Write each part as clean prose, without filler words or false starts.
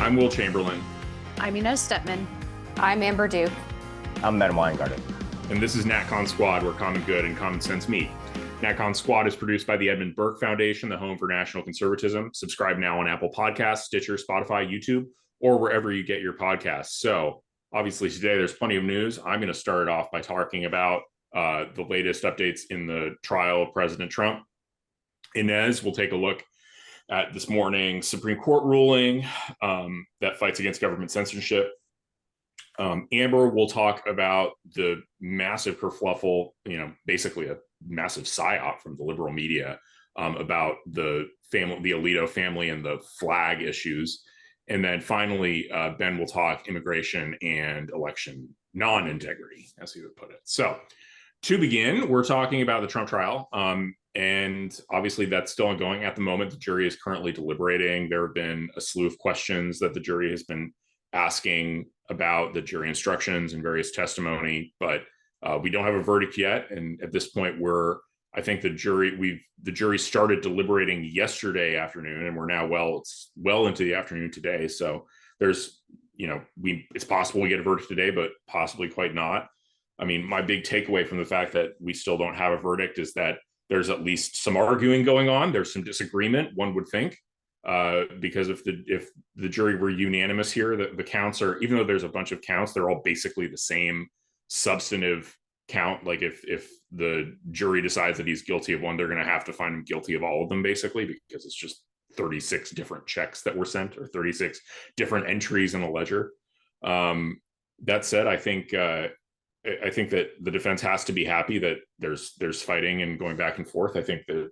I'm Will Chamberlain. I'm Inez. I'm Amber Duke. I'm Ben Weingarten. And this is NatCon Squad, where common good and common sense meet. NatCon Squad is produced by the Edmund Burke Foundation, the home for national conservatism. Subscribe now on Apple Podcasts, Stitcher, Spotify, YouTube, or wherever you get your podcasts. So obviously today there's plenty of news. I'm going to start it off by talking about the latest updates in the trial of President Trump. Inez will take a look at this morning's Supreme Court ruling that fights against government censorship. Amber will talk about the massive kerfluffle, basically a massive psyop from the liberal media about the Alito family and the flag issues. And then finally, Ben will talk immigration and election non-integrity, as he would put it. So to begin, we're talking about the Trump trial. And obviously that's still ongoing at the moment. The jury is currently deliberating. There have been a slew of questions that the jury has been asking about the jury instructions and various testimony, but we don't have a verdict yet. And at this point, I think the jury started deliberating yesterday afternoon, and we're now it's well into the afternoon today. So there's, it's possible we get a verdict today, but possibly quite not. I mean, my big takeaway from the fact that we still don't have a verdict is that there's at least some arguing going on. There's some disagreement, one would think. Because if the jury were unanimous here, the counts are, even though there's a bunch of counts, they're all basically the same substantive count. Like if the jury decides that he's guilty of one, they're going to have to find him guilty of all of them, basically, because it's just 36 different checks that were sent, or 36 different entries in a ledger. That said, I think that the defense has to be happy that there's fighting and going back and forth. I think that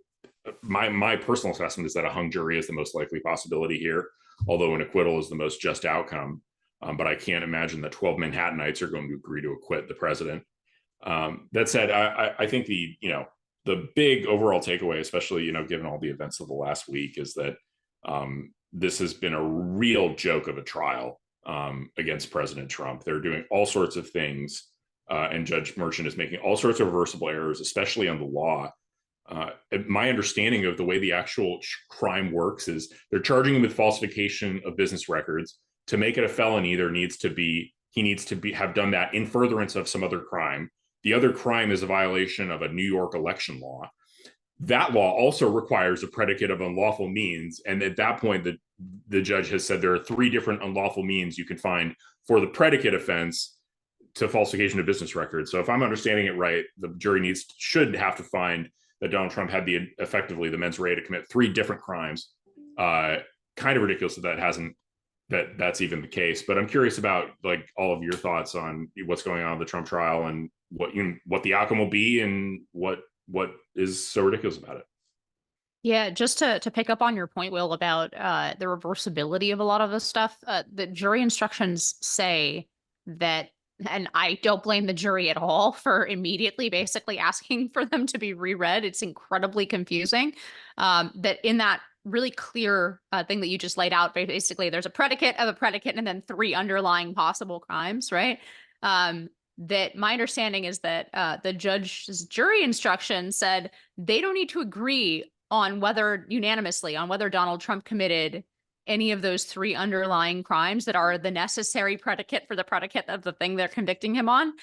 my personal assessment is that a hung jury is the most likely possibility here, although an acquittal is the most just outcome. But I can't imagine that 12 Manhattanites are going to agree to acquit the president. That said, I think the big overall takeaway, especially, given all the events of the last week, is that this has been a real joke of a trial against President Trump. They're doing all sorts of things, and Judge Merchant is making all sorts of reversible errors, especially on the law. My understanding of the way the actual crime works is they're charging him with falsification of business records. To make it a felony, he needs to have done that in furtherance of some other crime. The other crime is a violation of a New York election law. That law also requires a predicate of unlawful means. And at that point, the judge has said there are 3 different unlawful means you can find for the predicate offense to falsification of business records. So if I'm understanding it right, the jury should have to find that Donald Trump had effectively the mens rea to commit 3 different crimes. Kind of ridiculous that's even the case. But I'm curious about all of your thoughts on what's going on with the Trump trial and what the outcome will be and what is so ridiculous about it. Yeah, just to pick up on your point, Will, about the reversibility of a lot of this stuff, the jury instructions say that, and I don't blame the jury at all for immediately basically asking for them to be reread. It's incredibly confusing. That in that really clear thing that you just laid out, basically there's a predicate of a predicate and then 3 underlying possible crimes, right? That my understanding is that the judge's jury instruction said they don't need to agree unanimously on whether Donald Trump committed any of those 3 underlying crimes that are the necessary predicate for the predicate of the thing they're convicting him on.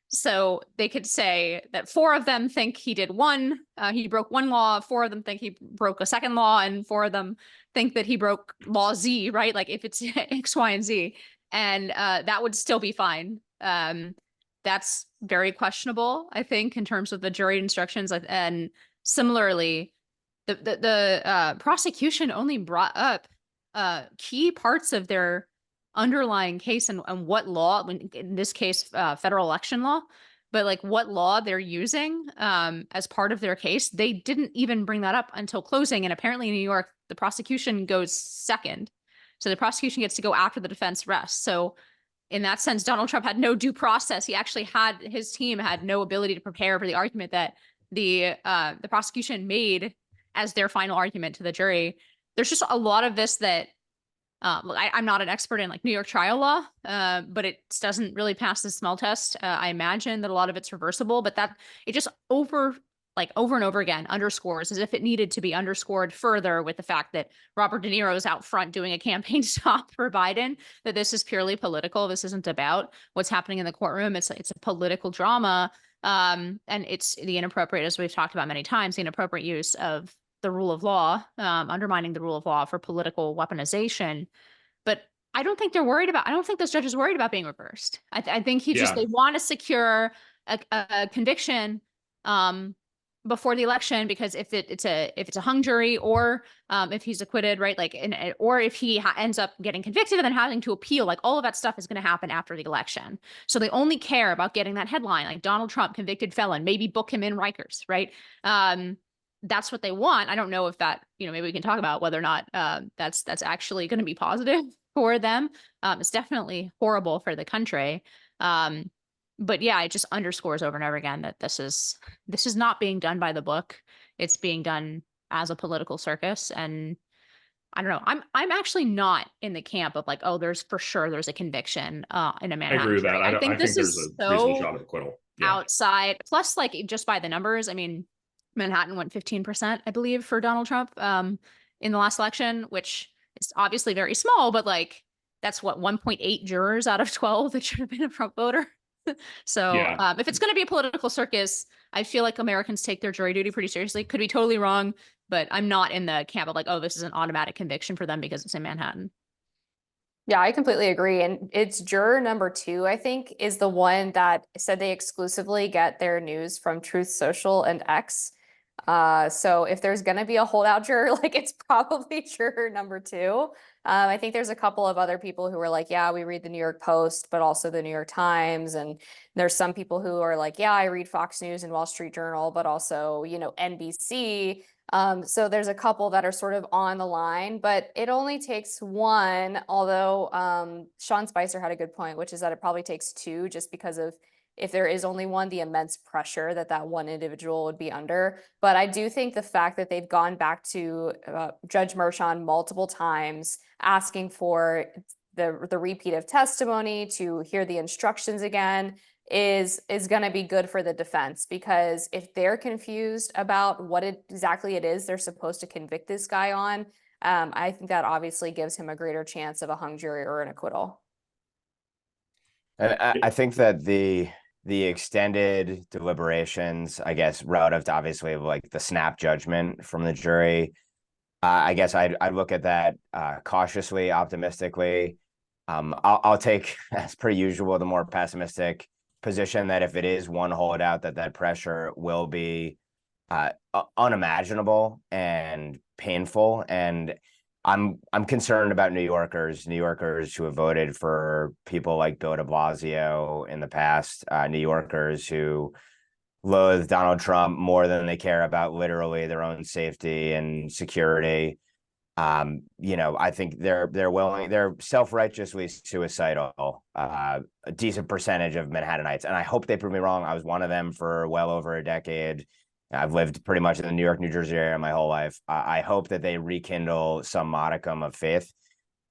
So they could say that 4 of them think he did he broke 1 law, 4 of them think he broke a second law, and 4 of them think that he broke law Z, right? Like if it's X, Y, and Z, and that would still be fine. That's very questionable, I think, in terms of the jury instructions. And similarly, the prosecution only brought up key parts of their underlying case and what law, in this case, federal election law, but what law they're using as part of their case. They didn't even bring that up until closing. And apparently in New York, the prosecution goes second. So the prosecution gets to go after the defense rests. So in that sense, Donald Trump had no due process. His team had no ability to prepare for the argument that the prosecution made as their final argument to the jury. There's just a lot of this that I'm not an expert in New York trial law, but it doesn't really pass the smell test. I imagine that a lot of it's reversible, but that it just like over and over again, underscores, as if it needed to be underscored further with the fact that Robert De Niro is out front doing a campaign stop for Biden, that this is purely political. This isn't about what's happening in the courtroom. It's a political drama. And it's the inappropriate, as we've talked about many times, the inappropriate use of the rule of law, undermining the rule of law for political weaponization. But I don't think those judges are worried about being reversed. I think they want to secure a conviction, before the election, because if it's a hung jury, or if he's acquitted, right, like, or if he ends up getting convicted and then having to appeal, like, all of that stuff is going to happen after the election. So they only care about getting that headline, like Donald Trump convicted felon, maybe book him in Rikers, right? That's what they want. I don't know if that, maybe we can talk about whether or not that's actually going to be positive for them. It's definitely horrible for the country. But yeah, it just underscores over and over again that this is not being done by the book. It's being done as a political circus. And I don't know. I'm actually not in the camp of like, oh, there's a conviction in a Manhattan. I agree with that. I think this there's is a reasonable shot of acquittal. Yeah. Outside. Plus, like, just by the numbers, I mean, Manhattan went 15%, I believe, for Donald Trump in the last election, which is obviously very small, but like, that's what, 1.8 jurors out of 12 that should have been a Trump voter. So Yeah. If it's going to be a political circus, I feel like Americans take their jury duty pretty seriously. Could be totally wrong, but I'm not in the camp of like, oh, this is an automatic conviction for them because it's in Manhattan. Yeah, I completely agree. And it's juror number 2, I think, is the one that said they exclusively get their news from Truth Social and X. So if there's going to be a holdout juror, like, it's probably juror number 2. I think there's a couple of other people who are like, yeah, we read the New York Post, but also the New York Times. And there's some people who are like, yeah, I read Fox News and Wall Street Journal, but also, NBC. So there's a couple that are sort of on the line, but it only takes one, although Sean Spicer had a good point, which is that it probably takes 2, just because of, if there is only one, the immense pressure that one individual would be under. But I do think the fact that they've gone back to Judge Merchan multiple times, asking for the repeat of testimony, to hear the instructions again, is going to be good for the defense, because if they're confused about what exactly it is they're supposed to convict this guy on, I think that obviously gives him a greater chance of a hung jury or an acquittal. And I think that the extended deliberations, I guess, relative to obviously like the snap judgment from the jury, I guess I'd look at that cautiously, optimistically. I'll take, as per usual, the more pessimistic position that if it is one holdout, that pressure will be unimaginable and painful. And I'm concerned about New Yorkers who have voted for people like Bill de Blasio in the past, New Yorkers who loathe Donald Trump more than they care about literally their own safety and security. I think they're self-righteously suicidal, a decent percentage of Manhattanites. And I hope they prove me wrong. I was one of them for well over a decade. I've lived pretty much in the New York, New Jersey area my whole life. I hope that they rekindle some modicum of faith.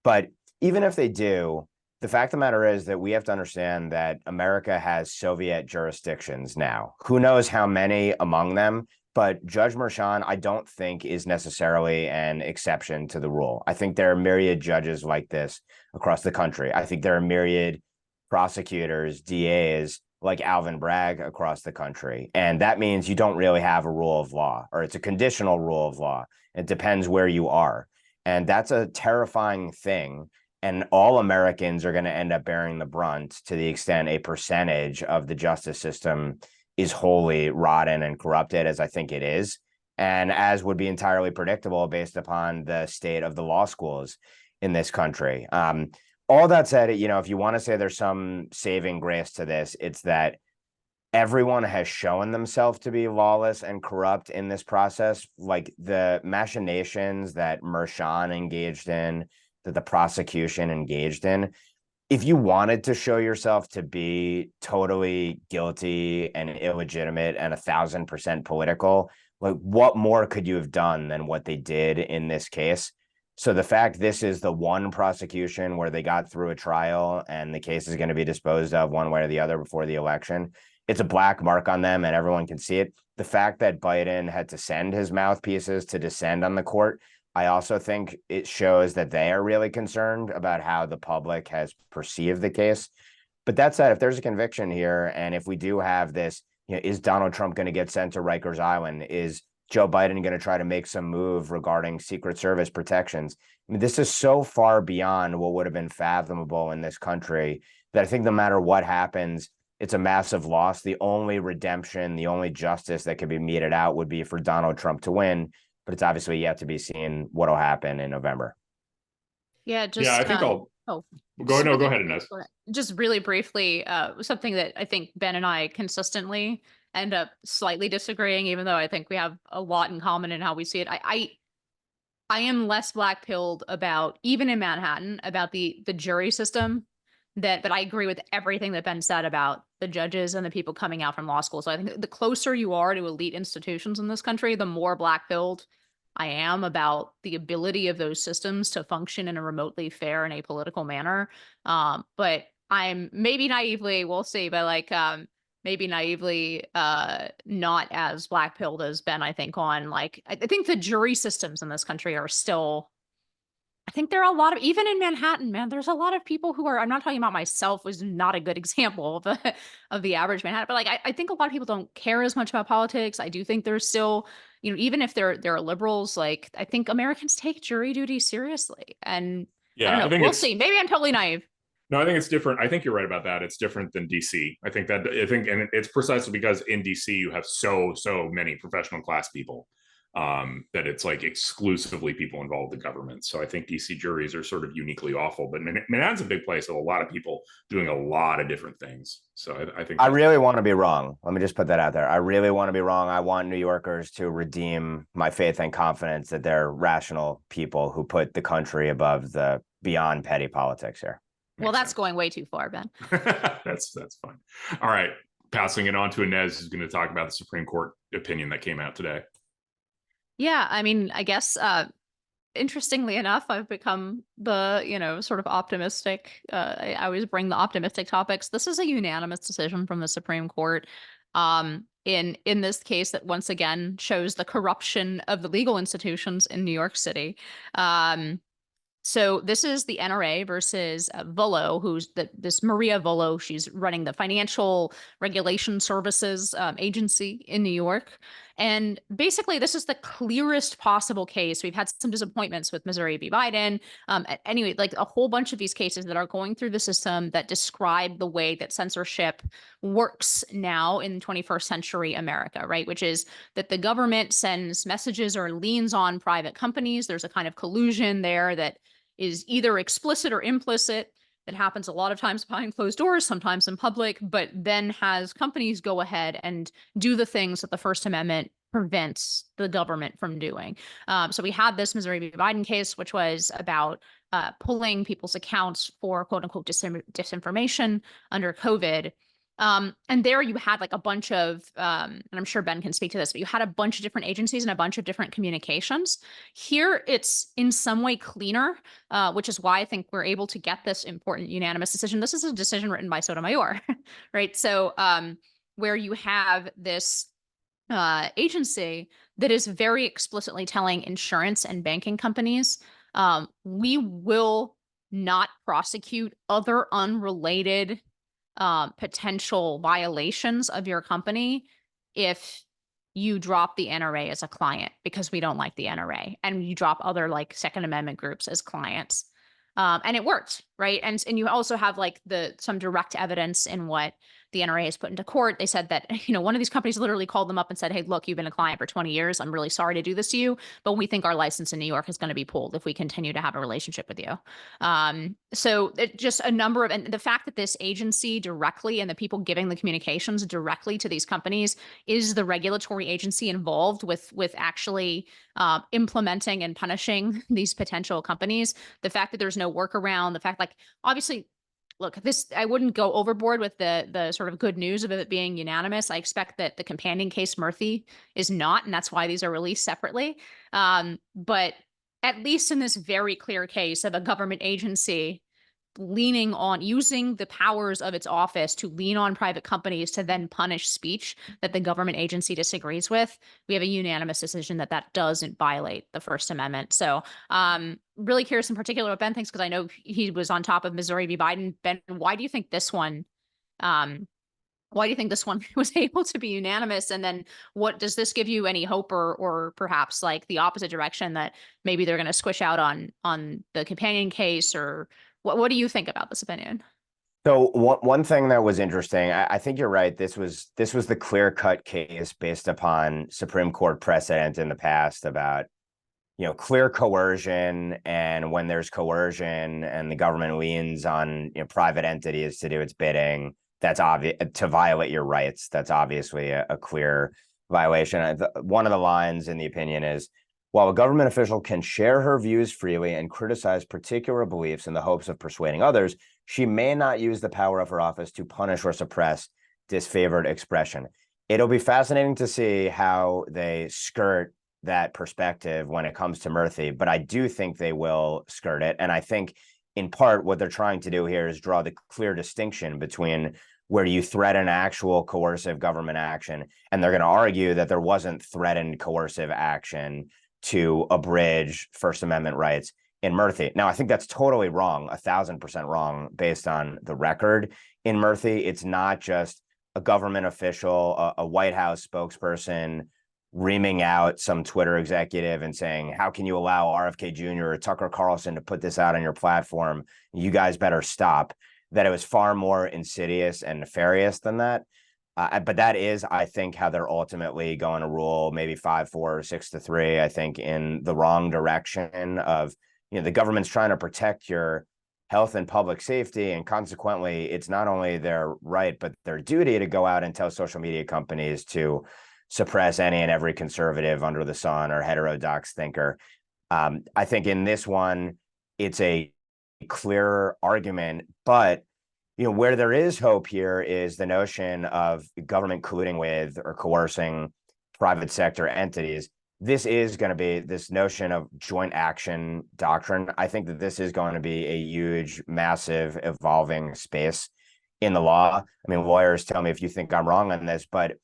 But even if they do, the fact of the matter is that we have to understand that America has Soviet jurisdictions now. Who knows how many among them? But Judge Merchan, I don't think, is necessarily an exception to the rule. I think there are myriad judges like this across the country. I think there are myriad prosecutors, DAs like Alvin Bragg across the country. And that means you don't really have a rule of law, or it's a conditional rule of law. It depends where you are. And that's a terrifying thing. And all Americans are going to end up bearing the brunt to the extent a percentage of the justice system is wholly rotten and corrupted, as I think it is, and as would be entirely predictable based upon the state of the law schools in this country. All that said, if you want to say there's some saving grace to this, it's that everyone has shown themselves to be lawless and corrupt in this process. Like the machinations that Merchan engaged in, that the prosecution engaged in. If you wanted to show yourself to be totally guilty and illegitimate and 1,000% political, like what more could you have done than what they did in this case? So the fact this is the one prosecution where they got through a trial and the case is going to be disposed of one way or the other before the election it's a black mark on them and everyone can see it. The fact that Biden had to send his mouthpieces to descend on the court, I also think it shows that they are really concerned about how the public has perceived the case. But that said, if there's a conviction here, and if we do have this, is Donald Trump going to get sent to Rikers Island? Is Joe Biden going to try to make some move regarding Secret Service protections? I mean, this is so far beyond what would have been fathomable in this country that I think no matter what happens, it's a massive loss. The only redemption, the only justice that could be meted out would be for Donald Trump to win. But it's obviously yet to be seen what'll happen in November. Yeah, just I think I'll go ahead, Inez. Just really briefly, something that I think Ben and I consistently end up slightly disagreeing, even though I think we have a lot in common in how we see it. I am less black-pilled about, even in Manhattan, about the jury system. But I agree with everything that Ben said about the judges and the people coming out from law school. So I think the closer you are to elite institutions in this country, the more black-pilled I am about the ability of those systems to function in a remotely fair and apolitical manner. But I'm maybe naively, we'll see, but maybe naively not as black-pilled as Ben, I think, on I think the jury systems in this country are still, I think there are a lot of, even in Manhattan, man, there's a lot of people who are, I'm not talking about myself, was not a good example of the average Manhattan, but I think a lot of people don't care as much about politics. I do think there's still, even if there are liberals, I think Americans take jury duty seriously. And I don't know, we'll see. Maybe I'm totally naive. No, I think it's different. I think you're right about that. It's different than DC. And it's precisely because in DC you have so many professional class people. That it's exclusively people involved with the government. So I think DC juries are sort of uniquely awful, but Manhattan's a big place with a lot of people doing a lot of different things. So I think I really want to be wrong. Let me just put that out there. I really want to be wrong. I want New Yorkers to redeem my faith and confidence that they're rational people who put the country above the beyond petty politics here. Well, that's going way too far, Ben. That's fine. All right. Passing it on to Inez, who's going to talk about the Supreme Court opinion that came out today. Yeah, I mean, I guess, interestingly enough, I've become the, sort of optimistic. I always bring the optimistic topics. This is a unanimous decision from the Supreme Court. In this case that once again shows the corruption of the legal institutions in New York City. So this is the NRA versus Volo, who's this Maria Volo. She's running the Financial Regulation Services Agency in New York. And basically, this is the clearest possible case. We've had some disappointments with Missouri v. Biden. Anyway, a whole bunch of these cases that are going through the system that describe the way that censorship works now in 21st century America, right? Which is that the government sends messages or leans on private companies. There's a kind of collusion there that is either explicit or implicit, that happens a lot of times behind closed doors, sometimes in public, but then has companies go ahead and do the things that the First Amendment prevents the government from doing. So we had this Missouri v. Biden case, which was about pulling people's accounts for quote unquote disinformation under COVID. And there you had a bunch of, and I'm sure Ben can speak to this, but you had a bunch of different agencies and a bunch of different communications. Here, it's in some way cleaner, which is why I think we're able to get this important unanimous decision. This is a decision written by Sotomayor, right? So where you have this agency that is very explicitly telling insurance and banking companies, we will not prosecute other unrelated potential violations of your company if you drop the NRA as a client, because we don't like the NRA, and you drop other Second Amendment groups as clients. And it worked, right? And you also have some direct evidence in what the NRA has put into court. They said that, one of these companies literally called them up and said, hey, look, you've been a client for 20 years. I'm really sorry to do this to you, but we think our license in New York is going to be pulled if we continue to have a relationship with you. So just a number of, and the fact that this agency directly and the people giving the communications directly to these companies is the regulatory agency involved with actually implementing and punishing these potential companies. The fact that there's no workaround, the fact obviously, look, I wouldn't go overboard with the sort of good news of it being unanimous. I expect that the companion case Murphy is not, and that's why these are released separately. But at least in this very clear case of a government agency leaning on using the powers of its office to lean on private companies to then punish speech that the government agency disagrees with. We have a unanimous decision that that doesn't violate the First Amendment. So really curious in particular what Ben thinks, because I know he was on top of Missouri v. Biden. Ben, why do you think this one was able to be unanimous? And then what does this give you any hope or perhaps like the opposite direction that maybe they're going to squish out on the companion case? Or what do you think about this opinion? So one thing that was interesting, I think you're right. This was the clear-cut case based upon Supreme Court precedent in the past about, clear coercion, and when there's coercion and the government leans on private entities to do its bidding, that's obvious to violate your rights. That's obviously a clear violation. One of the lines in the opinion is, while a government official can share her views freely and criticize particular beliefs in the hopes of persuading others, she may not use the power of her office to punish or suppress disfavored expression. It'll be fascinating to see how they skirt that perspective when it comes to Murthy, but I do think they will skirt it. And I think in part what they're trying to do here is draw the clear distinction between where you threaten actual coercive government action, and they're going to argue that there wasn't threatened coercive action to abridge First Amendment rights in Murthy. Now, I think that's totally wrong, 1,000% wrong, based on the record in Murthy. It's not just a government official, a White House spokesperson reaming out some Twitter executive and saying, how can you allow RFK Jr. or Tucker Carlson to put this out on your platform? You guys better stop. That it was far more insidious and nefarious than that. But that is, I think, how they're ultimately going to rule, maybe 5-4 or 6-3, I think, in the wrong direction of, the government's trying to protect your health and public safety. And consequently, it's not only their right, but their duty to go out and tell social media companies to suppress any and every conservative under the sun or heterodox thinker. I think in this one, it's a clear argument, but where there is hope here is the notion of government colluding with or coercing private sector entities. This is going to be this notion of joint action doctrine. I think that this is going to be a huge, massive, evolving space in the law. I mean, lawyers tell me if you think I'm wrong on this, but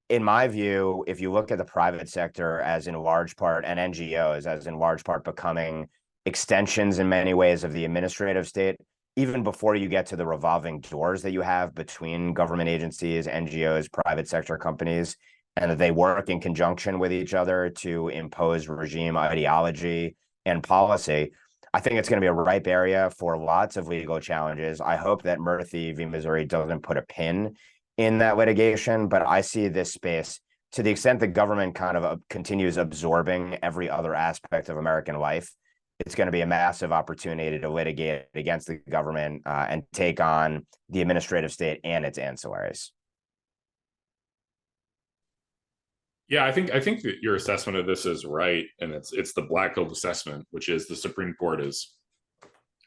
in my view, if you look at the private sector as in large part, and NGOs as in large part becoming extensions in many ways of the administrative state, even before you get to the revolving doors that you have between government agencies, NGOs, private sector companies, and that they work in conjunction with each other to impose regime ideology and policy, I think it's going to be a ripe area for lots of legal challenges. I hope that Murthy v. Missouri doesn't put a pin in that litigation, but I see this space, to the extent the government kind of continues absorbing every other aspect of American life, it's going to be a massive opportunity to litigate against the government and take on the administrative state and its ancillaries. Yeah, I think that your assessment of this is right, and it's the black pill assessment, which is the Supreme Court is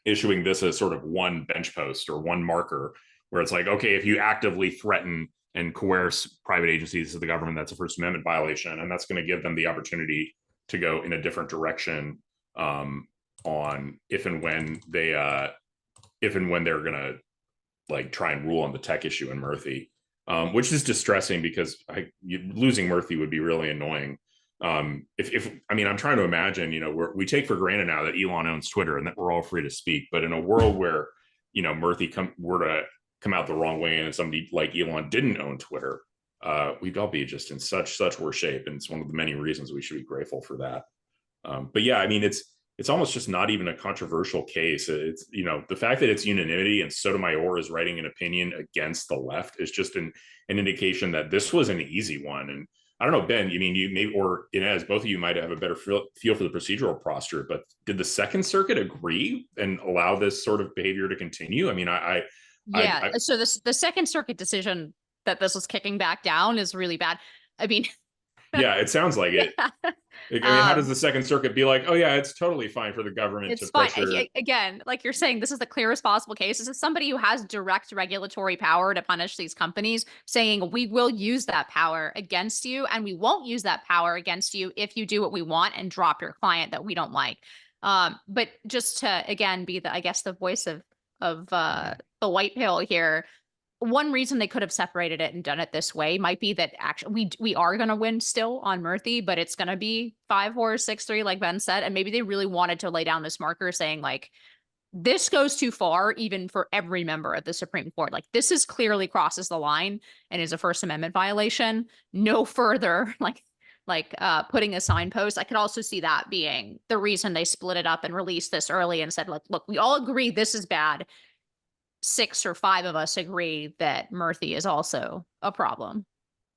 issuing this as sort of one bench post or one marker, where it's like, okay, if you actively threaten and coerce private agencies of the government, that's a First Amendment violation, and that's going to give them the opportunity to go in a different direction on if and when they're going to like try and rule on the tech issue in Murthy, which is distressing because losing Murthy would be really annoying. If I mean, I'm trying to imagine, we take for granted now that Elon owns Twitter and that we're all free to speak, but in a world where Murthy were to come out the wrong way and somebody like Elon didn't own Twitter, we'd all be just in such worse shape, and it's one of the many reasons we should be grateful for that. But yeah, I mean, it's almost just not even a controversial case. It's, the fact that it's unanimity and Sotomayor is writing an opinion against the left is just an indication that this was an easy one. And I don't know, Ben, you mean you maybe, or Inez, both of you might have a better feel for the procedural posture, but did the Second Circuit agree and allow this sort of behavior to continue? I mean, so the Second Circuit decision that this was kicking back down is really bad. I mean, yeah, it sounds like it. I mean, how does the Second Circuit be like, oh yeah, it's totally fine for the government to pressure? Again, like you're saying, this is the clearest possible case. This is somebody who has direct regulatory power to punish these companies, saying we will use that power against you, and we won't use that power against you if you do what we want and drop your client that we don't like. But just to again be the voice of the white pill here. One reason they could have separated it and done it this way might be that actually we are going to win still on Murthy, but it's going to be 5-4, 6-3, like Ben said. And maybe they really wanted to lay down this marker saying, like, this goes too far, even for every member of the Supreme Court. Like, this is clearly crosses the line and is a First Amendment violation. No further, putting a signpost. I could also see that being the reason they split it up and released this early and said, look, we all agree this is bad. 6 or 5 of us agree that Murthy is also a problem.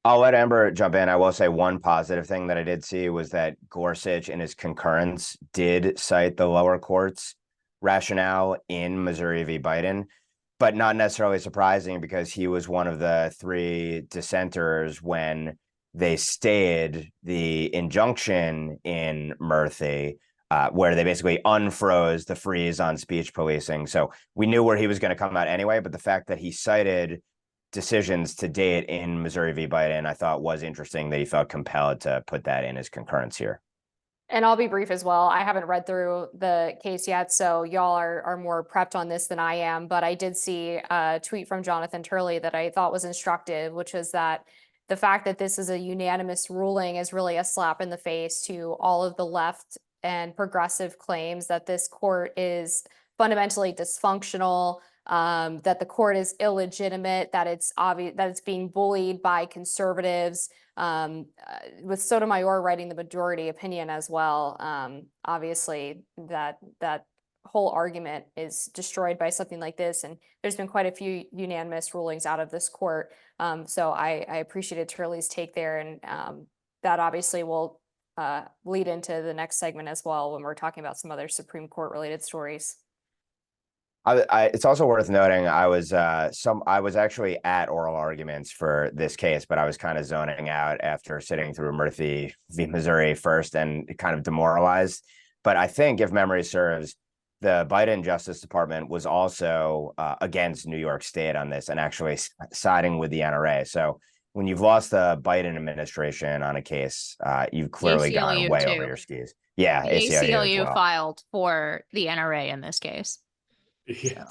I'll let Amber jump in. I will say one positive thing that I did see was that Gorsuch in his concurrence did cite the lower court's rationale in Missouri v. Biden, but not necessarily surprising because he was one of the 3 dissenters when they stayed the injunction in Murthy, where they basically unfroze the freeze on speech policing. So we knew where he was going to come out anyway, but the fact that he cited decisions to date in Missouri v. Biden, I thought was interesting that he felt compelled to put that in his concurrence here. And I'll be brief as well. I haven't read through the case yet, so y'all are more prepped on this than I am. But I did see a tweet from Jonathan Turley that I thought was instructive, which is that the fact that this is a unanimous ruling is really a slap in the face to all of the left and progressive claims that this court is fundamentally dysfunctional, that the court is illegitimate, that it's obvious that it's being bullied by conservatives, with Sotomayor writing the majority opinion as well. Obviously that whole argument is destroyed by something like this. And there's been quite a few unanimous rulings out of this court. So I appreciated Turley's take there. And that obviously will lead into the next segment as well when we're talking about some other Supreme Court related stories. It's also worth noting I was actually at oral arguments for this case, but I was kind of zoning out after sitting through Murthy v. Missouri first and kind of demoralized. But I think, if memory serves, the Biden Justice Department was also against New York State on this and actually siding with the NRA. So when you've lost the Biden administration on a case, you've clearly gone way over your skis. Yeah, the ACLU filed for the NRA in this case. Yeah,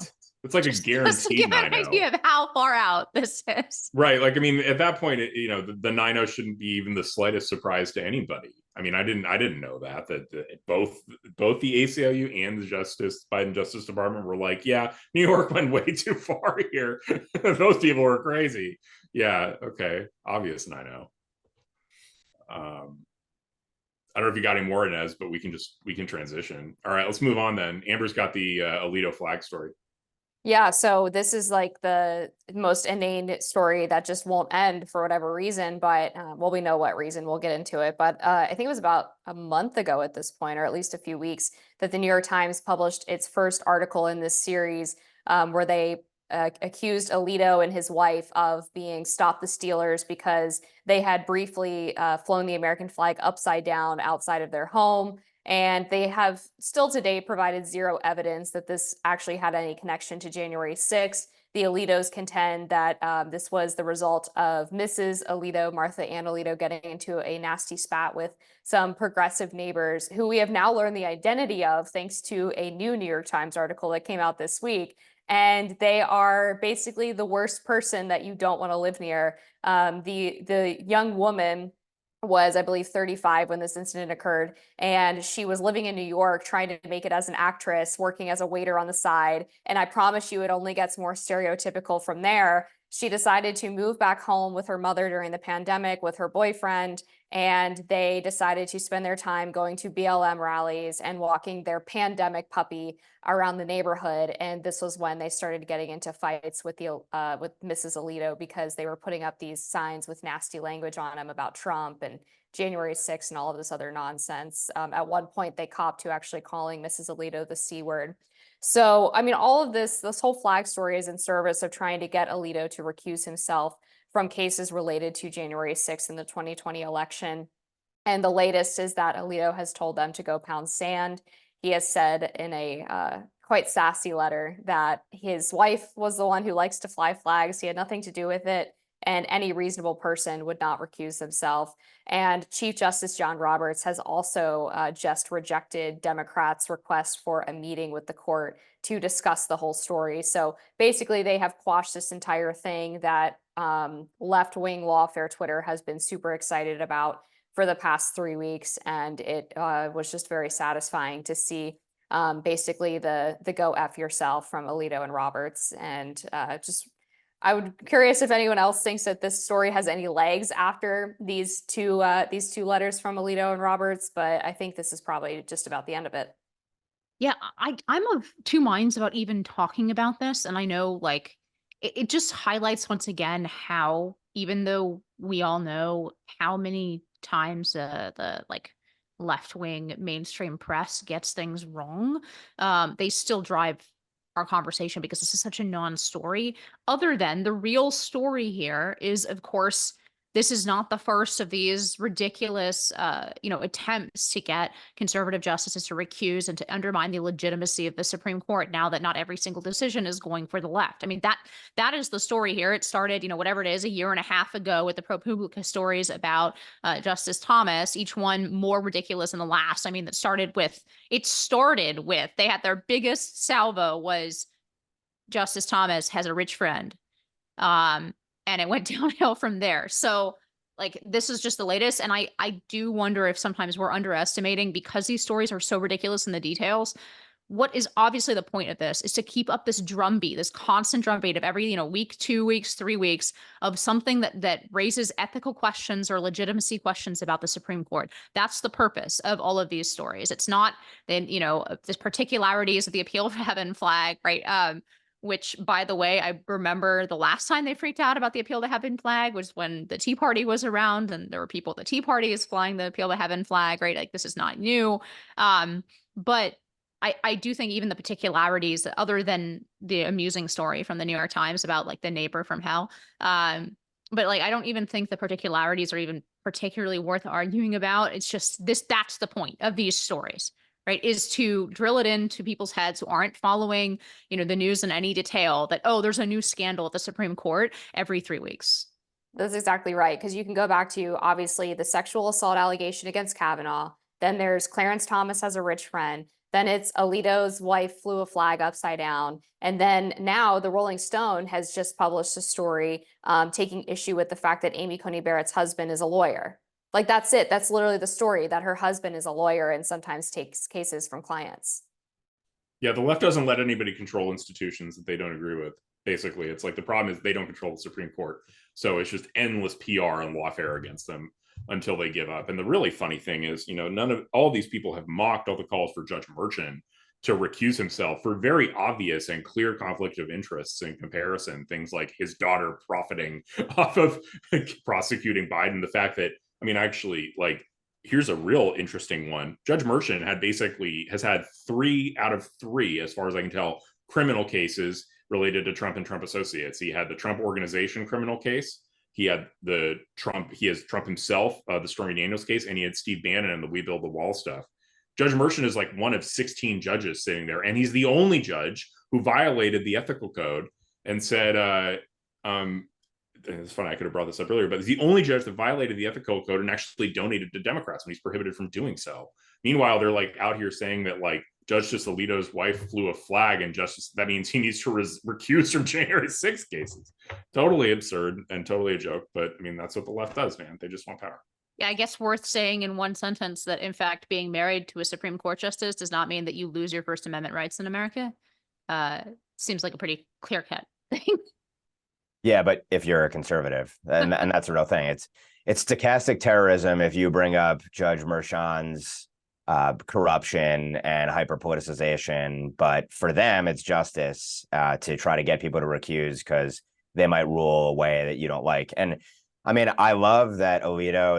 So. it's like a guaranteed. Just to give an idea of how far out this is. Right. Like, I mean, at that point, the 9-0 shouldn't be even the slightest surprise to anybody. I mean, I didn't know that both the ACLU and the Biden Justice Department were like, yeah, New York went way too far here. Those people were crazy. Yeah. Okay. Obvious 9-0. I don't know if you got any more, Inez, but we can transition. All right, let's move on then. Amber's got the Alito flag story. Yeah, so this is like the most inane story that just won't end for whatever reason, but well, we know what reason, we'll get into it. But I think it was about a month ago at this point, or at least a few weeks, that the New York Times published its first article in this series where they accused Alito and his wife of being Stop the Steelers because they had briefly flown the American flag upside down outside of their home. And they have still today provided zero evidence that this actually had any connection to January 6th. The Alitos contend that this was the result of Mrs. Alito, Martha Ann Alito, getting into a nasty spat with some progressive neighbors who we have now learned the identity of thanks to a new New York Times article that came out this week. And they are basically the worst person that you don't want to live near. The young woman was, I believe, 35 when this incident occurred. And she was living in New York, trying to make it as an actress, working as a waiter on the side. And I promise you, it only gets more stereotypical from there. She decided to move back home with her mother during the pandemic with her boyfriend. And they decided to spend their time going to BLM rallies and walking their pandemic puppy around the neighborhood. And this was when they started getting into fights with Mrs. Alito because they were putting up these signs with nasty language on them about Trump and January 6th and all of this other nonsense. At one point, they copped to actually calling Mrs. Alito the C word. So, I mean, all of this whole flag story is in service of trying to get Alito to recuse himself from cases related to January 6th in the 2020 election. And the latest is that Alito has told them to go pound sand. He has said in a quite sassy letter that his wife was the one who likes to fly flags. He had nothing to do with it. and any reasonable person would not recuse themselves. And Chief Justice John Roberts has also just rejected Democrats' request for a meeting with the court to discuss the whole story. So basically, they have quashed this entire thing that left-wing lawfare Twitter has been super excited about for the past 3 weeks. And it was just very satisfying to see basically the go F yourself from Alito and Roberts. And I would curious if anyone else thinks that this story has any legs after these two letters from Alito and Roberts, but I think this is probably just about the end of it. Yeah, I'm of two minds about even talking about this. And I know like it just highlights once again how, even though we all know how many times the like left-wing mainstream press gets things wrong, they still drive our conversation because this is such a non-story. Other than the real story here is, of course, this is not the first of these ridiculous, attempts to get conservative justices to recuse and to undermine the legitimacy of the Supreme Court. Now that not every single decision is going for the left. I mean, that is the story here. It started, whatever it is, a year and a half ago with the ProPublica stories about Justice Thomas, each one more ridiculous than the last. I mean, it started with they had their biggest salvo was Justice Thomas has a rich friend. And it went downhill from there. So like, this is just the latest. And I do wonder if sometimes we're underestimating, because these stories are so ridiculous in the details. What is obviously the point of this is to keep up this drumbeat, this constant drumbeat of every, week, 2 weeks, 3 weeks of something that raises ethical questions or legitimacy questions about the Supreme Court. That's the purpose of all of these stories. It's not then, the particularities of the appeal for heaven flag, right? Which, by the way, I remember the last time they freaked out about the appeal to heaven flag was when the Tea Party was around, and there were people at the Tea Party is flying the appeal to heaven flag, right? Like, this is not new. But I do think even the particularities, other than the amusing story from the New York Times about like the neighbor from hell, but like, I don't even think the particularities are even particularly worth arguing about. It's just that's the point of these stories, right, is to drill it into people's heads who aren't following, the news in any detail, that, oh, there's a new scandal at the Supreme Court every 3 weeks. That's exactly right. Because you can go back to, obviously, the sexual assault allegation against Kavanaugh. Then there's Clarence Thomas has a rich friend. Then it's Alito's wife flew a flag upside down. And then now the Rolling Stone has just published a story taking issue with the fact that Amy Coney Barrett's husband is a lawyer. Like, that's it. That's literally the story, that her husband is a lawyer and sometimes takes cases from clients. Yeah, the left doesn't let anybody control institutions that they don't agree with. Basically, it's like the problem is they don't control the Supreme Court. So it's just endless PR and lawfare against them until they give up. And the really funny thing is, all these people have mocked all the calls for Judge Merchan to recuse himself for very obvious and clear conflict of interests in comparison. Things like his daughter profiting off of prosecuting Biden. The fact that, actually, like, here's a real interesting one. Judge Merchan has had 3 out of 3, as far as I can tell, criminal cases related to Trump and Trump associates. He had the Trump Organization criminal case. He has Trump himself, the Stormy Daniels case, and he had Steve Bannon and the We Build the Wall stuff. Judge Merchan is like one of 16 judges sitting there, and he's the only judge who violated the ethical code and said, it's funny, I could have brought this up earlier, but he's the only judge that violated the ethical code and actually donated to Democrats when he's prohibited from doing so. Meanwhile, they're like out here saying that like Justice Alito's wife flew a flag, and that means he needs to recuse from January 6 cases. Totally absurd and totally a joke. But that's what the left does, man. They just want power. Yeah, I guess worth saying in one sentence that, in fact, being married to a Supreme Court justice does not mean that you lose your First Amendment rights in America. Seems like a pretty clear-cut thing. Yeah, but if you're a conservative, and that's a real thing, it's stochastic terrorism if you bring up Judge Merchan's corruption and hyperpoliticization, but for them, it's justice to try to get people to recuse because they might rule a way that you don't like. And I love that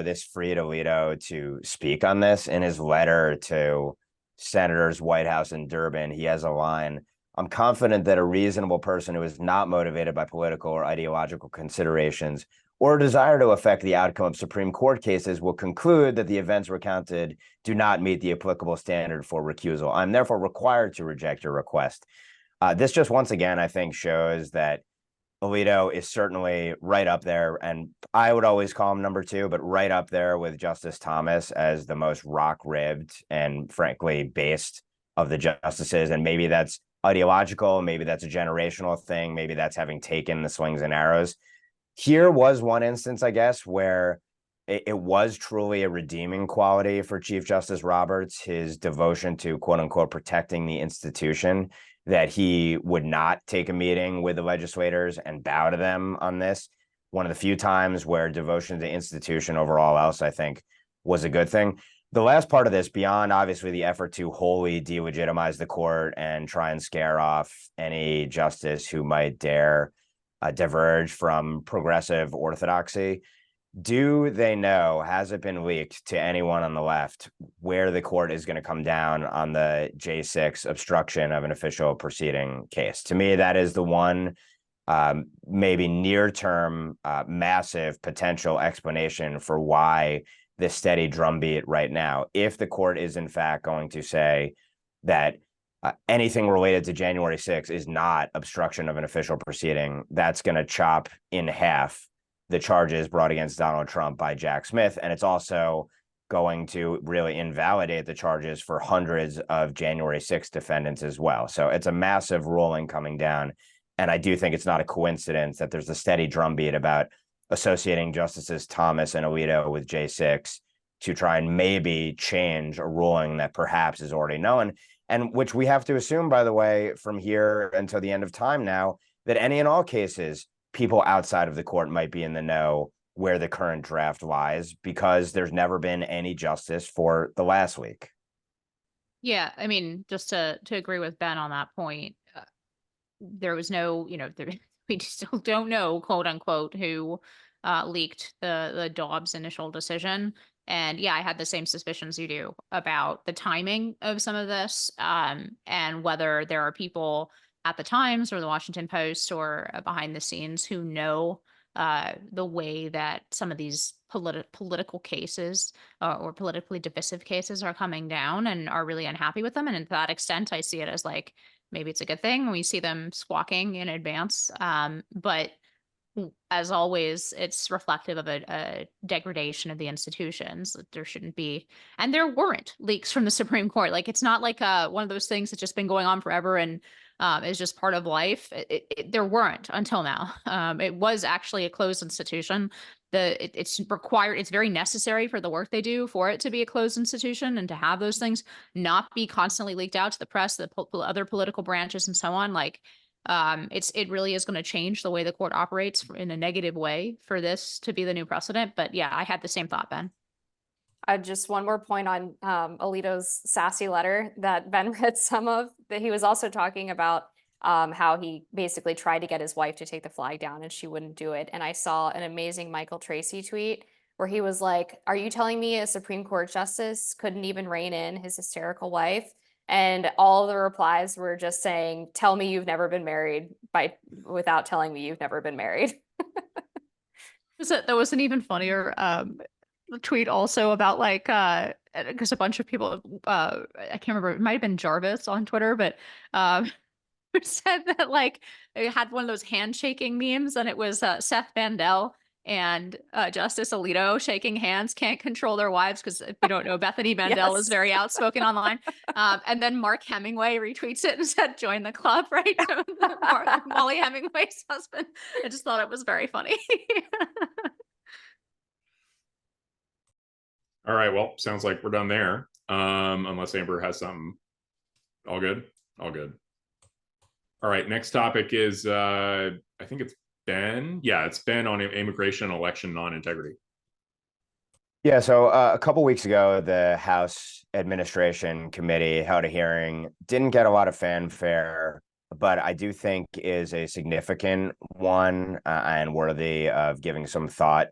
this freed Alito to speak on this. In his letter to Senators Whitehouse and Durbin, he has a line: I'm confident that a reasonable person who is not motivated by political or ideological considerations or a desire to affect the outcome of Supreme Court cases will conclude that the events recounted do not meet the applicable standard for recusal. I'm therefore required to reject your request. This just once again, I think, shows that Alito is certainly right up there, and I would always call him number two, but right up there with Justice Thomas as the most rock-ribbed and frankly based of the justices. And maybe that's ideological, maybe that's a generational thing, maybe that's having taken the swings and arrows. Here was one instance, I guess, where it was truly a redeeming quality for Chief Justice Roberts, his devotion to quote unquote protecting the institution, that he would not take a meeting with the legislators and bow to them on this. One of the few times where devotion to the institution over all else, I think, was a good thing. The last part of this, beyond obviously the effort to wholly delegitimize the court and try and scare off any justice who might dare diverge from progressive orthodoxy, do they know, has it been leaked to anyone on the left, where the court is going to come down on the J6 obstruction of an official proceeding case? To me, that is the one maybe near-term massive potential explanation for why this steady drumbeat right now. If the court is in fact going to say that anything related to January 6th is not obstruction of an official proceeding, that's going to chop in half the charges brought against Donald Trump by Jack Smith. And it's also going to really invalidate the charges for hundreds of January 6th defendants as well. So it's a massive ruling coming down. And I do think it's not a coincidence that there's a steady drumbeat about associating Justices Thomas and Alito with J6 to try and maybe change a ruling that perhaps is already known, and which we have to assume, by the way, from here until the end of time now, that any and all cases, people outside of the court might be in the know where the current draft lies, because there's never been any justice for the last week. Yeah, I mean, just to agree with Ben on that point, there was no, we still don't know, quote unquote, who leaked the Dobbs initial decision. And yeah, I had the same suspicions you do about the timing of some of this, and whether there are people at the Times or the Washington Post or behind the scenes who know the way that some of these political cases or politically divisive cases are coming down and are really unhappy with them. And to that extent, I see it as like, maybe it's a good thing. We see them squawking in advance. But as always, it's reflective of a degradation of the institutions. There shouldn't be, and there weren't leaks from the Supreme Court. Like, it's not like one of those things that's just been going on forever and is just part of life. There weren't until now. It was actually a closed institution. It's required, it's very necessary for the work they do for it to be a closed institution and to have those things not be constantly leaked out to the press, the other political branches and so on. Like, it really is going to change the way the court operates in a negative way for this to be the new precedent. But yeah, I had the same thought, Ben. Just one more point on Alito's sassy letter that Ben read some of, that he was also talking about how he basically tried to get his wife to take the flag down and she wouldn't do it. And I saw an amazing Michael Tracy tweet where he was like, are you telling me a Supreme Court justice couldn't even rein in his hysterical wife? And all the replies were just saying, tell me you've never been married without telling me you've never been married. There was an even funnier tweet also about like, because a bunch of people, I can't remember, it might've been Jarvis on Twitter, but said that like it had one of those handshaking memes, and it was Seth Mandel and Justice Alito shaking hands, can't control their wives, because if you don't know, Bethany Mandel is very outspoken online. And then Mark Hemingway retweets it and said, join the club, right? Molly Hemingway's husband. I just thought it was very funny. All right, well, sounds like we're done there. Unless Amber has something. All good? All good. All right, next topic is, I think it's Ben. Yeah, it's Ben on immigration and election non-integrity. Yeah, so a couple weeks ago, the House Administration Committee held a hearing. Didn't get a lot of fanfare, but I do think is a significant one and worthy of giving some thought,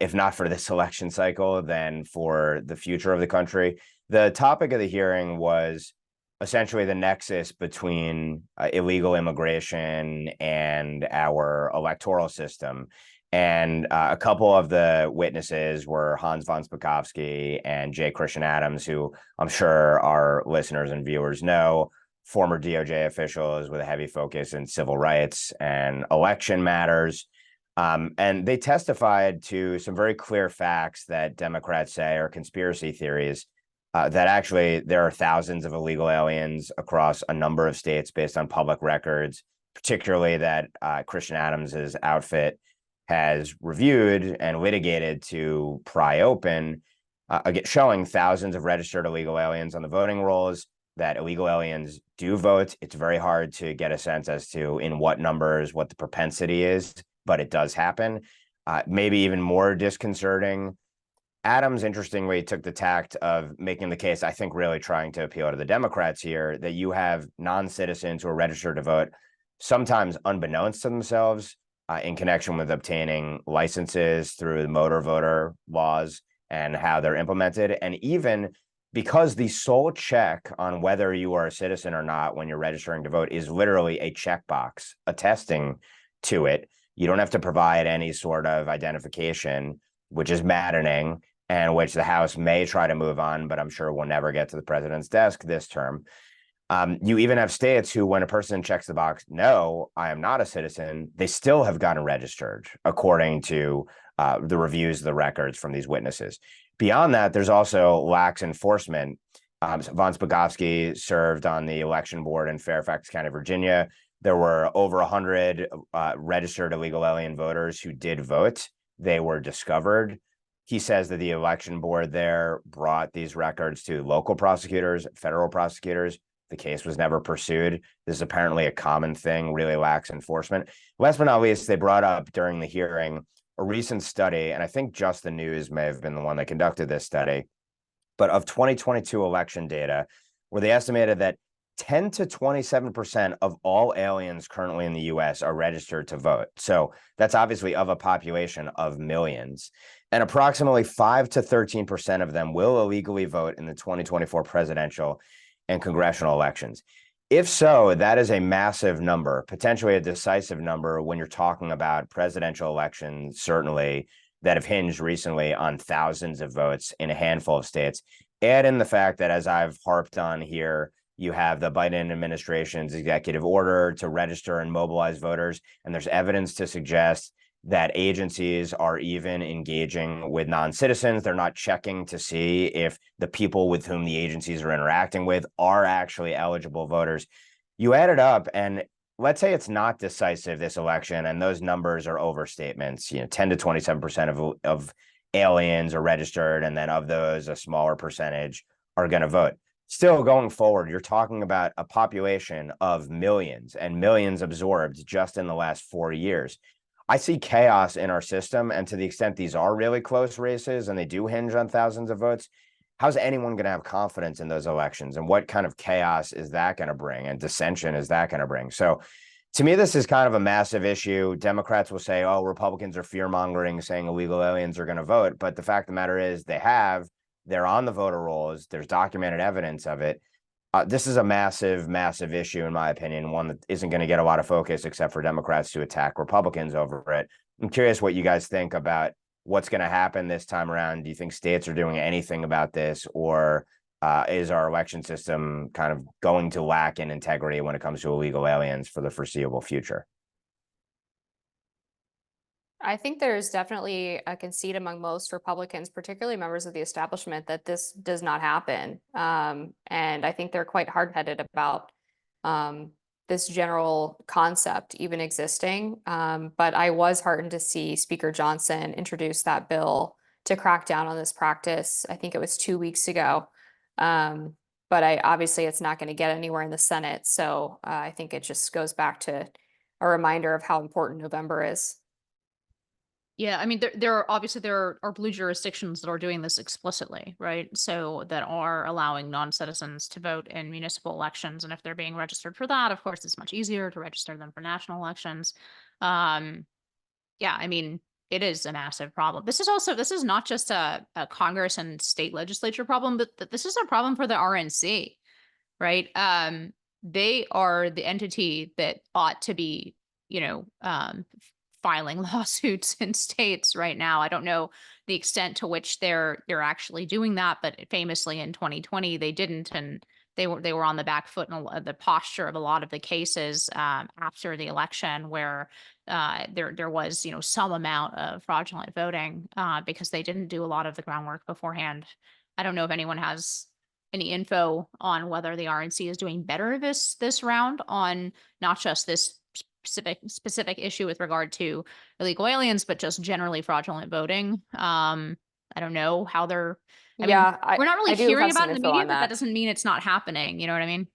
if not for this election cycle, then for the future of the country. The topic of the hearing was essentially the nexus between illegal immigration and our electoral system. And a couple of the witnesses were Hans von Spakovsky and J. Christian Adams, who I'm sure our listeners and viewers know former DOJ officials with a heavy focus in civil rights and election matters. And they testified to some very clear facts that Democrats say are conspiracy theories, that actually there are thousands of illegal aliens across a number of states based on public records, particularly that Christian Adams's outfit has reviewed and litigated to pry open, showing thousands of registered illegal aliens on the voting rolls, that illegal aliens do vote. It's very hard to get a sense as to in what numbers, what the propensity is, but it does happen. Maybe even more disconcerting, Adams, interestingly, took the tact of making the case, I think really trying to appeal to the Democrats here, that you have non-citizens who are registered to vote, sometimes unbeknownst to themselves, in connection with obtaining licenses through the motor voter laws and how they're implemented. And even because the sole check on whether you are a citizen or not when you're registering to vote is literally a checkbox attesting to it, you don't have to provide any sort of identification, which is maddening, and which the House may try to move on, but I'm sure will never get to the president's desk this term. You even have states who, when a person checks the box, no, I am not a citizen, they still have gotten registered, according to the reviews of the records from these witnesses. Beyond that, there's also lax enforcement. Von Spagovsky served on the election board in Fairfax County, Virginia. There were over 100 registered illegal alien voters who did vote. They were discovered. He says that the election board there brought these records to local prosecutors, federal prosecutors. The case was never pursued. This is apparently a common thing, really lax enforcement. Last but not least, they brought up during the hearing a recent study, and I think Just the News may have been the one that conducted this study, but of 2022 election data, where they estimated that 10 to 27% of all aliens currently in the US are registered to vote. So that's obviously of a population of millions. And approximately 5 to 13% of them will illegally vote in the 2024 presidential and congressional elections. If so, that is a massive number, potentially a decisive number when you're talking about presidential elections, certainly, that have hinged recently on thousands of votes in a handful of states. Add in the fact that, as I've harped on here, you have the Biden administration's executive order to register and mobilize voters, and there's evidence to suggest that agencies are even engaging with non-citizens. They're not checking to see if the people with whom the agencies are interacting with are actually eligible voters. You add it up, and let's say it's not decisive, this election, and those numbers are overstatements. 10 to 27% of aliens are registered, and then of those, a smaller percentage are going to vote. Still, going forward, you're talking about a population of millions and millions absorbed just in the last 4 years. I see chaos in our system, and to the extent these are really close races and they do hinge on thousands of votes, how's anyone going to have confidence in those elections? And what kind of chaos is that going to bring, and dissension is that going to bring? So to me, this is kind of a massive issue. Democrats will say, oh, Republicans are fear-mongering, saying illegal aliens are going to vote. But the fact of the matter is they're on the voter rolls. There's documented evidence of it. This is a massive, massive issue, in my opinion, one that isn't going to get a lot of focus except for Democrats to attack Republicans over it. I'm curious what you guys think about what's going to happen this time around. Do you think states are doing anything about this, or is our election system kind of going to lack in integrity when it comes to illegal aliens for the foreseeable future? I think there's definitely a conceit among most Republicans, particularly members of the establishment, that this does not happen. And I think they're quite hard-headed about this general concept even existing. But I was heartened to see Speaker Johnson introduce that bill to crack down on this practice. I think it was 2 weeks ago. But obviously it's not going to get anywhere in the Senate. So I think it just goes back to a reminder of how important November is. Yeah, I mean, there are blue jurisdictions that are doing this explicitly, right? So that are allowing non-citizens to vote in municipal elections, and if they're being registered for that, of course, it's much easier to register them for national elections. Yeah, I mean, it is a massive problem. This is not just a Congress and state legislature problem, but this is a problem for the RNC, right? They are the entity that ought to be, filing lawsuits in states right now. I don't know the extent to which they're actually doing that, but famously in 2020 they didn't, and they were on the back foot in the posture of a lot of the cases after the election where there was some amount of fraudulent voting because they didn't do a lot of the groundwork beforehand. I don't know if anyone has any info on whether the RNC is doing better this round on not just this specific issue with regard to illegal aliens, but just generally fraudulent voting. I don't know how they're. I mean, we're not really I do hearing have about some it in the info media, on but that that. doesn't mean it's not happening. You know what I mean?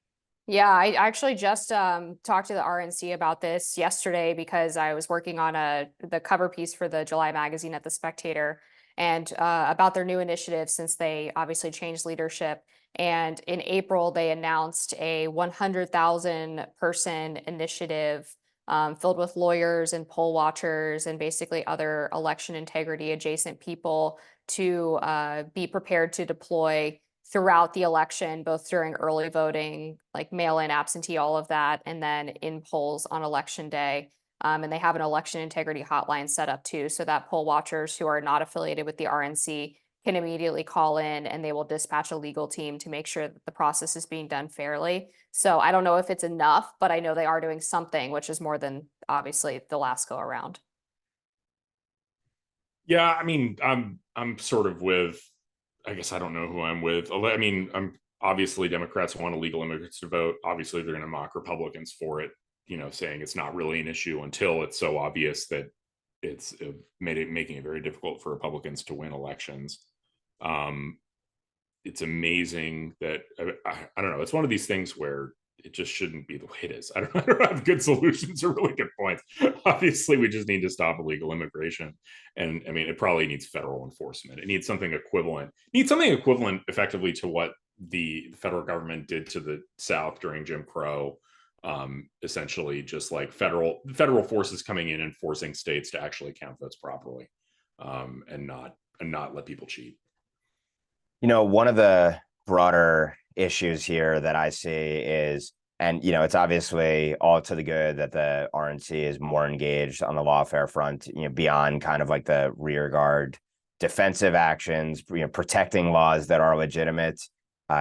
Yeah, I actually just talked to the RNC about this yesterday because I was working on the cover piece for the July magazine at The Spectator, and about their new initiative since they obviously changed leadership. And in April, they announced a 100,000 person initiative filled with lawyers and poll watchers and basically other election integrity adjacent people to be prepared to deploy throughout the election, both during early voting, like mail-in, absentee, all of that, and then in polls on election day. And they have an election integrity hotline set up too, so that poll watchers who are not affiliated with the RNC can immediately call in and they will dispatch a legal team to make sure that the process is being done fairly. So I don't know if it's enough, but I know they are doing something, which is more than obviously the last go around. Yeah, I mean, I'm sort of with, I guess I don't know who I'm with. I mean, I'm obviously Democrats want illegal immigrants to vote. Obviously, they're going to mock Republicans for it, saying it's not really an issue until it's so obvious that it's making it very difficult for Republicans to win elections. It's amazing that I don't know. It's one of these things where it just shouldn't be the way it is. I don't have good solutions or really good points. Obviously, we just need to stop illegal immigration. And I mean, it probably needs federal enforcement. It needs something equivalent. It needs something equivalent effectively to what the federal government did to the South during Jim Crow. Essentially just like federal forces coming in and forcing states to actually count votes properly, and not let people cheat. One of the broader issues here that I see is, and it's obviously all to the good that the RNC is more engaged on the lawfare front, beyond kind of like the rear guard defensive actions, protecting laws that are legitimate,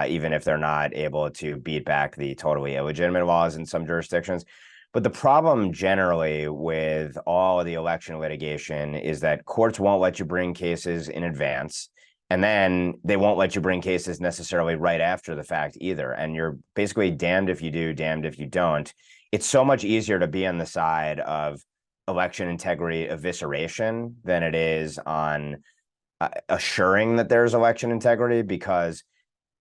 even if they're not able to beat back the totally illegitimate laws in some jurisdictions. But the problem generally with all of the election litigation is that courts won't let you bring cases in advance. And then they won't let you bring cases necessarily right after the fact either. And you're basically damned if you do, damned if you don't. It's so much easier to be on the side of election integrity evisceration than it is on assuring that there's election integrity, because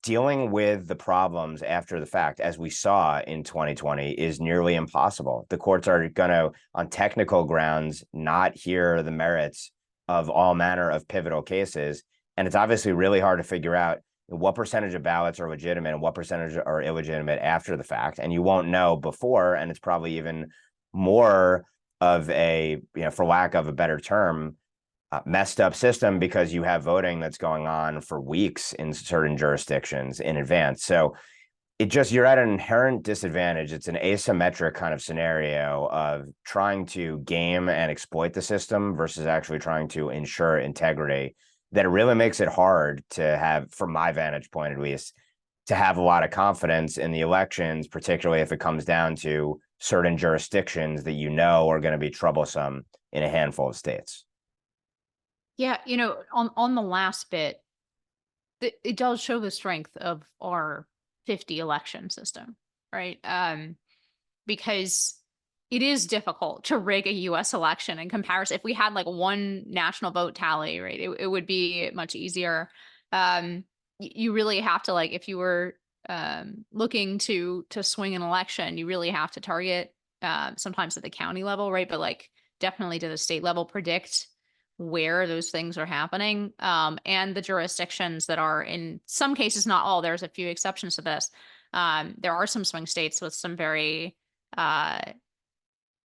dealing with the problems after the fact, as we saw in 2020, is nearly impossible. The courts are going to, on technical grounds, not hear the merits of all manner of pivotal cases. And it's obviously really hard to figure out what percentage of ballots are legitimate and what percentage are illegitimate after the fact. And you won't know before. And it's probably even more of a, for lack of a better term, messed up system, because you have voting that's going on for weeks in certain jurisdictions in advance. So you're at an inherent disadvantage. It's an asymmetric kind of scenario of trying to game and exploit the system versus actually trying to ensure integrity, that it really makes it hard to have, from my vantage point at least, to have a lot of confidence in the elections, particularly if it comes down to certain jurisdictions that are going to be troublesome in a handful of states. Yeah, on the last bit, it does show the strength of our 50 election system, right? Because it is difficult to rig a US election in comparison. If we had like one national vote tally, right, it would be much easier. You really have to, like, if you were looking to swing an election, you really have to target sometimes at the county level, right? But like definitely to the state level, predict where those things are happening, and the jurisdictions that are, in some cases, not all, there's a few exceptions to this. There are some swing states with some very,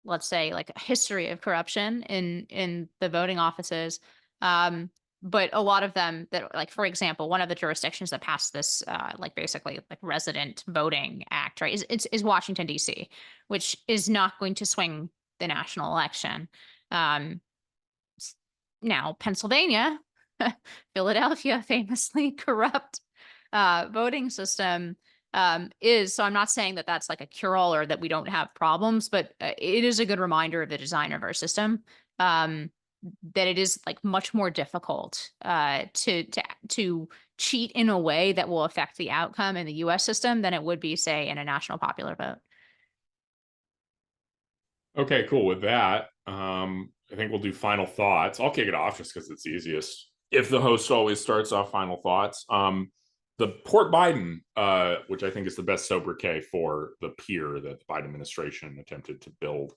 let's say, like a history of corruption in the voting offices. But a lot of them that, like, for example, one of the jurisdictions that passed this, like basically like resident voting act, right, is Washington, D.C., which is not going to swing the national election. Now, Pennsylvania, Philadelphia, famously corrupt voting system is, so I'm not saying that that's like a cure-all or that we don't have problems, but it is a good reminder of the design of our system, that it is like much more difficult to cheat in a way that will affect the outcome in the US system than it would be, say, in a national popular vote. Okay, cool. With that, I think we'll do final thoughts. I'll kick it off just because it's easiest. If the host always starts off final thoughts, the Port Biden, which I think is the best sobriquet for the pier that the Biden administration attempted to build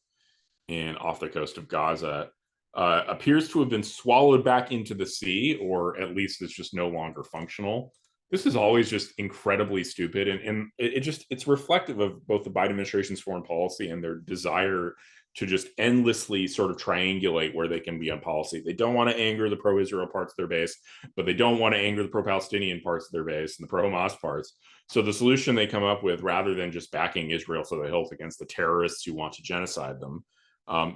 off the coast of Gaza, appears to have been swallowed back into the sea, or at least it's just no longer functional. This is always just incredibly stupid, and it's reflective of both the Biden administration's foreign policy and their desire to just endlessly sort of triangulate where they can be on policy. They don't want to anger the pro-Israel parts of their base, but they don't want to anger the pro-Palestinian parts of their base and the pro-Hamas parts. So the solution they come up with, rather than just backing Israel to the hilt against the terrorists who want to genocide them,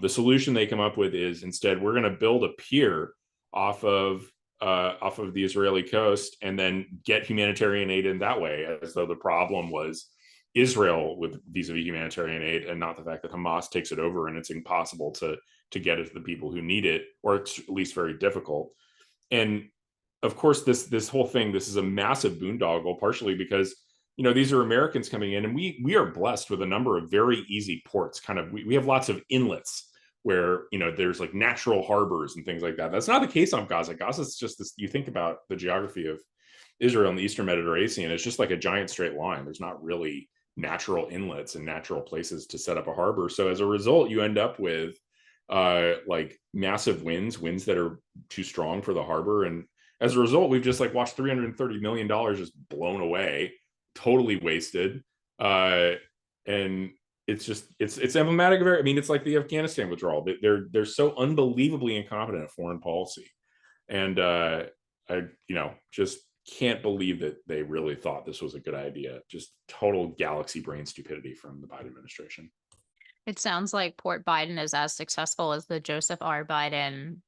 the solution they come up with is instead, we're going to build a pier off of the Israeli coast and then get humanitarian aid in that way, as though the problem was Israel with vis-a-vis humanitarian aid and not the fact that Hamas takes it over and it's impossible to get it to the people who need it, or it's at least very difficult. And of course, this whole thing, this is a massive boondoggle, partially because, you know, these are Americans coming in, and we are blessed with a number of very easy ports. Kind of, we have lots of inlets where, you know, there's like natural harbors and things like that. That's not the case on Gaza. Gaza's just this, you think about the geography of Israel and the Eastern Mediterranean, it's just like a giant straight line. There's not really natural inlets and natural places to set up a harbor. So as a result, you end up with like massive winds that are too strong for the harbor. And as a result, we've just like watched $330 million just blown away, totally wasted. And it's just, it's emblematic of, I mean, it's like the Afghanistan withdrawal. They're so unbelievably incompetent at foreign policy. And I, you know, just can't believe that they really thought this was a good idea. Just total galaxy brain stupidity from the Biden administration. It sounds like Port Biden is as successful as the Joseph R. Biden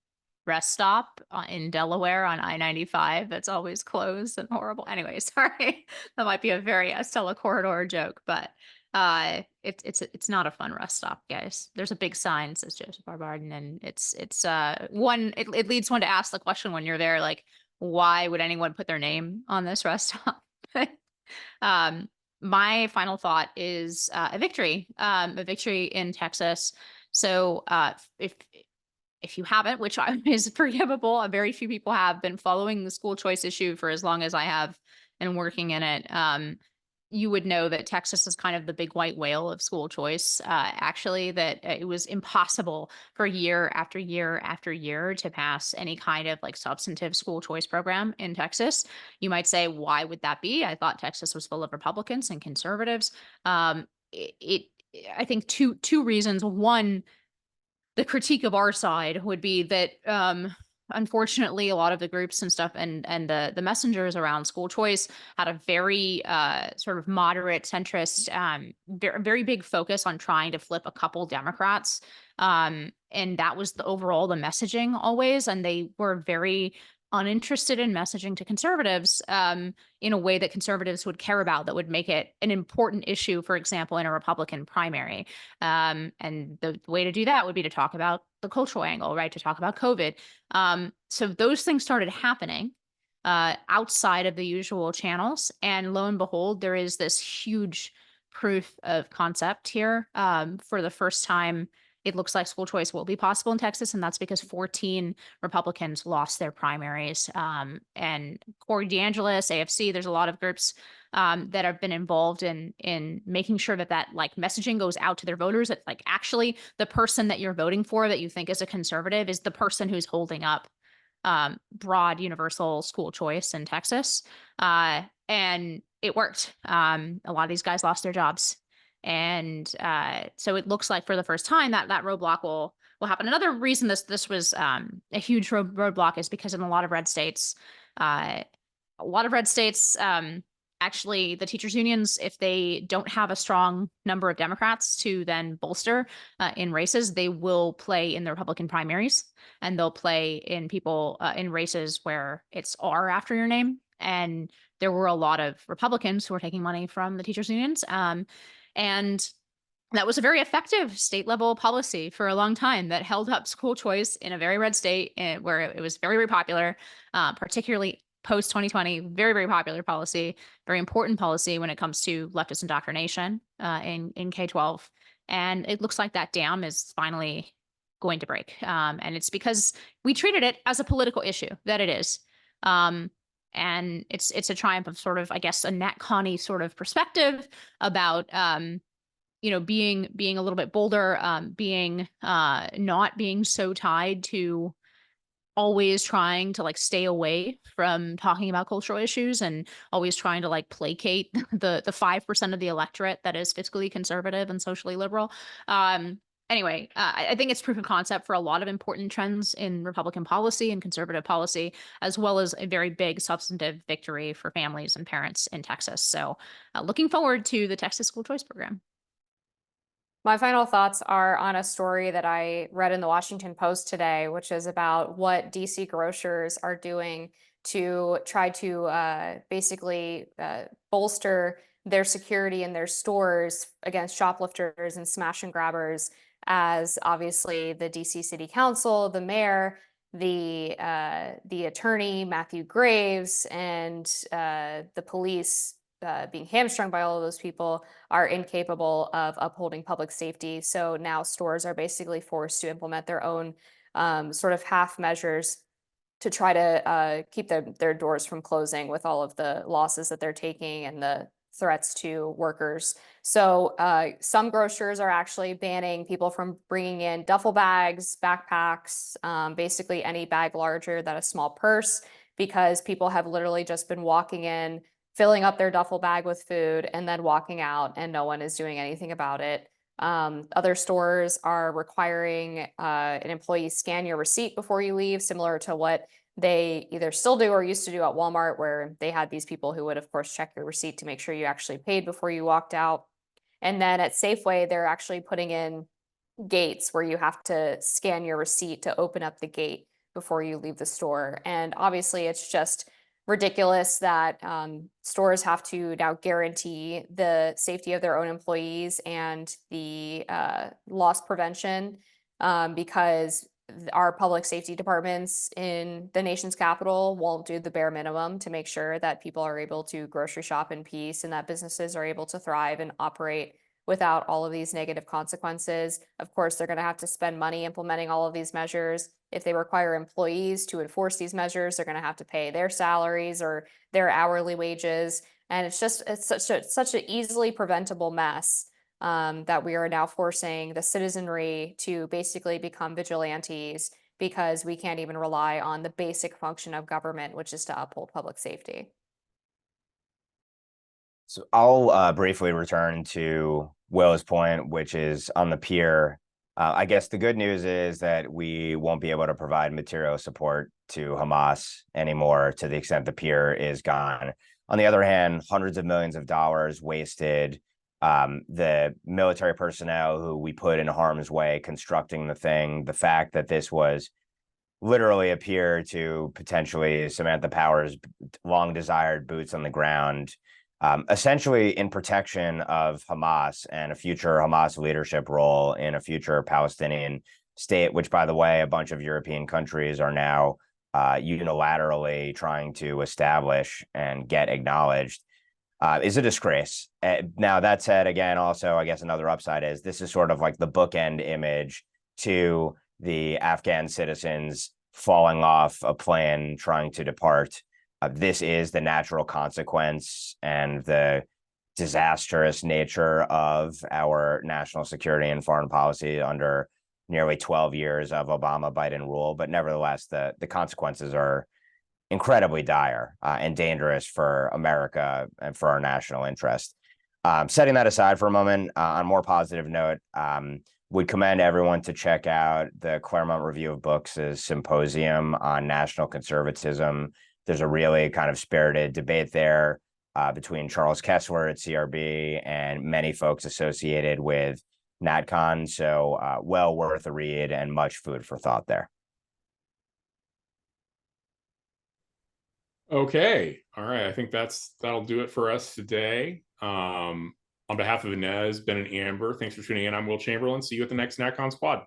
rest stop in Delaware on I-95 that's always closed and horrible. Anyway, sorry. That might be a very Stella Corridor joke, but it's not a fun rest stop, guys. There's a big sign that says Joseph R. Biden, and it leads one to ask the question when you're there, like, why would anyone put their name on this rest stop? My final thought is a victory in Texas. So if you haven't, which is forgivable, very few people have been following the school choice issue for as long as I have and working in it, you would know that Texas is kind of the big white whale of school choice, actually, that it was impossible for year after year after year to pass any kind of like substantive school choice program in Texas. You might say, why would that be? I thought Texas was full of Republicans and conservatives. I think two reasons. One, the critique of our side would be that unfortunately, a lot of the groups and stuff and the messengers around school choice had a very sort of moderate centrist, very big focus on trying to flip a couple Democrats. And that was the messaging always. And they were very uninterested in messaging to conservatives in a way that conservatives would care about, that would make it an important issue, for example, in a Republican primary. And the way to do that would be to talk about the cultural angle, right? To talk about COVID. So those things started happening outside of the usual channels. And lo and behold, there is this huge proof of concept here. For the first time, it looks like school choice will be possible in Texas, and that's because 14 Republicans lost their primaries. And Corey DeAngelis, AFC, there's a lot of groups that have been involved in making sure that like messaging goes out to their voters. That like actually the person that you're voting for that you think is a conservative is the person who's holding up broad universal school choice in Texas. And it worked. A lot of these guys lost their jobs. And so it looks like for the first time that roadblock will happen. Another reason this was a huge roadblock is because in a lot of red states, as actually, the teachers unions, if they don't have a strong number of Democrats to then bolster in races, they will play in the Republican primaries, and they'll play in people in races where it's R after your name. And there were a lot of Republicans who were taking money from the teachers unions. And that was a very effective state level policy for a long time that held up school choice in a very red state where it was very, very popular, particularly post 2020, very, very popular policy, very important policy when it comes to leftist indoctrination in K-12. And it looks like that dam is finally going to break. And it's because we treated it as a political issue that it is. And it's a triumph of sort of, I guess, a NatCon-y sort of perspective about being a little bit bolder, not being so tied to always trying to like stay away from talking about cultural issues and always trying to like placate the 5% of the electorate that is fiscally conservative and socially liberal. Anyway, I think it's proof of concept for a lot of important trends in Republican policy and conservative policy, as well as a very big substantive victory for families and parents in Texas. So looking forward to the Texas school choice program. My final thoughts are on a story that I read in the Washington Post today, which is about what DC grocers are doing to try to basically bolster their security in their stores against shoplifters and smash and grabbers, as obviously the DC City Council, the mayor, the attorney, Matthew Graves, and the police being hamstrung by all of those people are incapable of upholding public safety. So now stores are basically forced to implement their own sort of half measures to try to keep their doors from closing with all of the losses that they're taking and the threats to workers. So some grocers are actually banning people from bringing in duffel bags, backpacks, basically any bag larger than a small purse, because people have literally just been walking in, filling up their duffel bag with food, and then walking out, and no one is doing anything about it. Other stores are requiring an employee scan your receipt before you leave, similar to what they either still do or used to do at Walmart, where they had these people who would, of course, check your receipt to make sure you actually paid before you walked out. And then at Safeway, they're actually putting in gates where you have to scan your receipt to open up the gate before you leave the store. And obviously, it's just ridiculous that stores have to now guarantee the safety of their own employees and the loss prevention because our public safety departments in the nation's capital won't do the bare minimum to make sure that people are able to grocery shop in peace and that businesses are able to thrive and operate without all of these negative consequences. Of course, they're going to have to spend money implementing all of these measures. If they require employees to enforce these measures, they're going to have to pay their salaries or their hourly wages. And it's such an easily preventable mess that we are now forcing the citizenry to basically become vigilantes because we can't even rely on the basic function of government, which is to uphold public safety. So I'll briefly return to Will's point, which is on the pier. I guess the good news is that we won't be able to provide material support to Hamas anymore to the extent the pier is gone. On the other hand, hundreds of millions of dollars wasted. The military personnel who we put in harm's way constructing the thing, the fact that this was literally a pier to potentially Samantha Power's long desired boots on the ground, essentially in protection of Hamas and a future Hamas leadership role in a future Palestinian state, which, by the way, a bunch of European countries are now unilaterally trying to establish and get acknowledged, is a disgrace. Now, that said, again, also, I guess another upside is this is sort of like the bookend image to the Afghan citizens falling off a plane trying to depart. This is the natural consequence and the disastrous nature of our national security and foreign policy under nearly 12 years of Obama-Biden rule. But nevertheless, the consequences are incredibly dire and dangerous for America and for our national interest. Setting that aside for a moment, on a more positive note, would commend everyone to check out the Claremont Review of Books' symposium on national conservatism. There's a really kind of spirited debate there between Charles Kessler at CRB and many folks associated with NatCon. So well worth a read and much food for thought there. Okay. All right. I think that'll do it for us today. On behalf of Inez, Ben, and Amber, thanks for tuning in. I'm Will Chamberlain. See you at the next NatCon Squad.